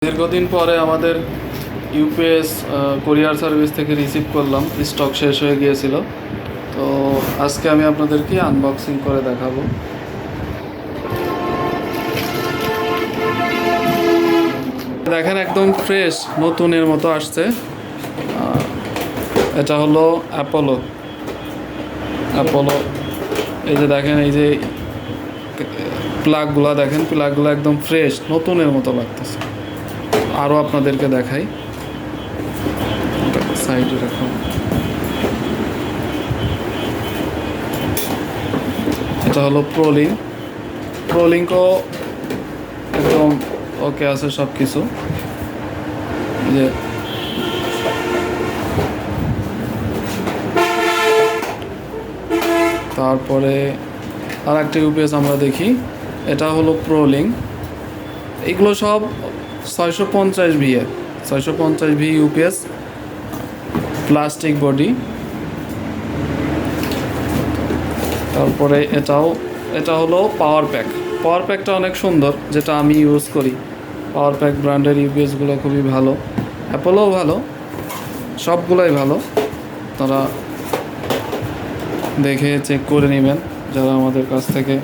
দীর্ঘদিন পরে আমাদের ইউপিএস কোরিয়ার সার্ভিস থেকে রিসিভ করলাম, স্টক শেষ হয়ে গিয়েছিল। তো আজকে আমি আপনাদেরকে আনবক্সিং করে দেখাবো। দেখেন একদম ফ্রেশ নতুনের মতো আসছে। এটা হলো অ্যাপোলো। এই যে দেখেন, এই যে প্লাগগুলো দেখেন, প্লাগগুলো একদম ফ্রেশ নতুনের মতো লাগতেছে। আরও আপনাদেরকে দেখাই, সাইডে রাখো। এটা হলো প্রোলিংকও একদম ওকে আছে সব কিছু। যে তারপরে আর একটা ইউপিএস আমরা দেখি, এটা হলো প্রোলিং। এগুলো সব 650V ইউপিএস, প্লাস্টিক বডি। তারপরে এটা হলো পাওয়ার প্যাকটা অনেক সুন্দর, যেটা আমি ইউজ করি। পাওয়ার প্যাক ব্র্যান্ডের ইউপিএসগুলো খুবই ভালো, অ্যাপোলোও ভালো, সবগুলোই ভালো। তারা দেখে চেক করে নেবেন যারা আমাদের কাছ থেকে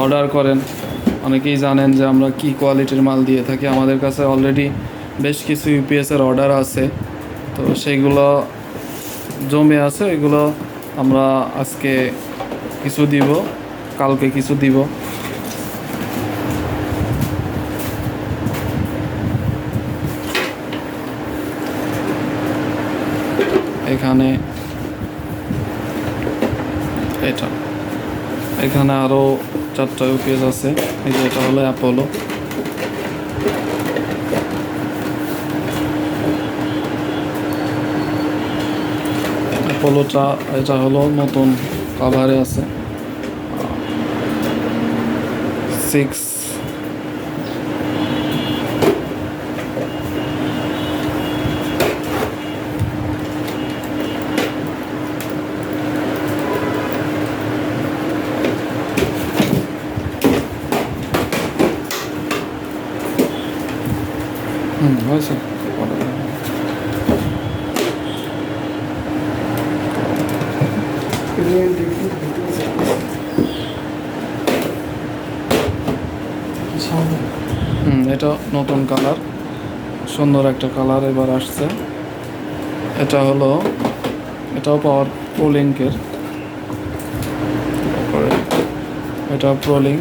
অর্ডার করেন। অনেকেই জানেন যে আমরা কি কোয়ালিটির মাল দিয়ে থাকি। আমাদের কাছে অলরেডি বেশ কিছু ইউপিএসের অর্ডার আছে, তো সেইগুলো জমে আছে। এগুলো আমরা আজকে কিছু দিব, কালকে কিছু দিব। এখানে আরও 4টা ইউপিএস আছে। এই যে এটা হলো অ্যাপোলো। এটা হলো নতুন কাভারে আছে, 6। হয়েছে। এটা নতুন কালার, সুন্দর একটা কালার এবার আসছে। এটাও পাওয়ার প্রোলিংকের। তারপরে এটা প্রোলিং।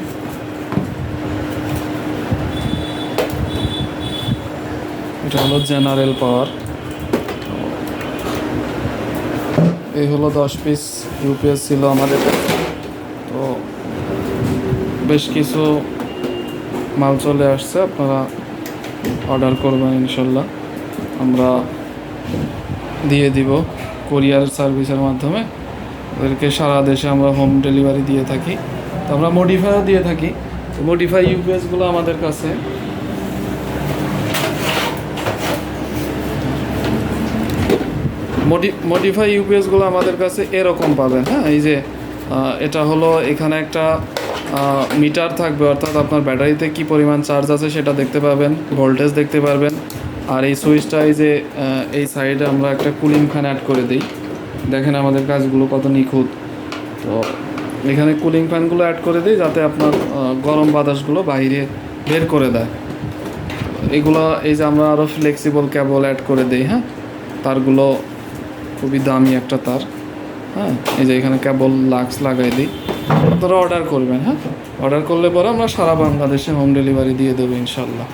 এটা হলো জেনারেল পাওয়ার। এই হলো 10 পিস ইউপিএস ছিল আমাদের, তো বেশ কিছু মাল চলে আসছে। আপনারা অর্ডার করবেন, ইনশাল্লাহ আমরা দিয়ে দিব কোরিয়ার সার্ভিসের মাধ্যমে। ওদেরকে সারা দেশে আমরা হোম ডেলিভারি দিয়ে থাকি। তো আমরা মডিফাইও দিয়ে থাকি। মডিফাই ইউপিএসগুলো আমাদের কাছে মডিফাই ইউপিএসগুলো আমাদের কাছে এরকম পাবেন। হ্যাঁ, এই যে এটা হলো, এখানে একটা মিটার থাকবে, অর্থাৎ আপনার ব্যাটারিতে কি পরিমাণ চার্জ আছে সেটা দেখতে পাবেন, ভোল্টেজ দেখতে পারবেন। আর এই সুইচটা, এই যে এই সাইডে আমরা একটা কুলিং ফ্যান অ্যাড করে দিই। দেখেন আমাদের কাজগুলো কত নিখুঁত। তো এখানে কুলিং ফ্যানগুলো অ্যাড করে দিই যাতে আপনার গরম বাতাসগুলো বাইরে বের করে দেয়। এগুলো, এই যে আমরা আরও ফ্লেক্সিবল কেবল অ্যাড করে দিই। হ্যাঁ, তারগুলো খুবই দামি একটা তার। হ্যাঁ, এই যে এখানে কেবল লাক্স লাগাই দিই। আপনারা অর্ডার করবেন। হ্যাঁ, অর্ডার করলে পরে আমরা সারা বাংলাদেশে হোম ডেলিভারি দিয়ে দেবো, ইনশাল্লাহ।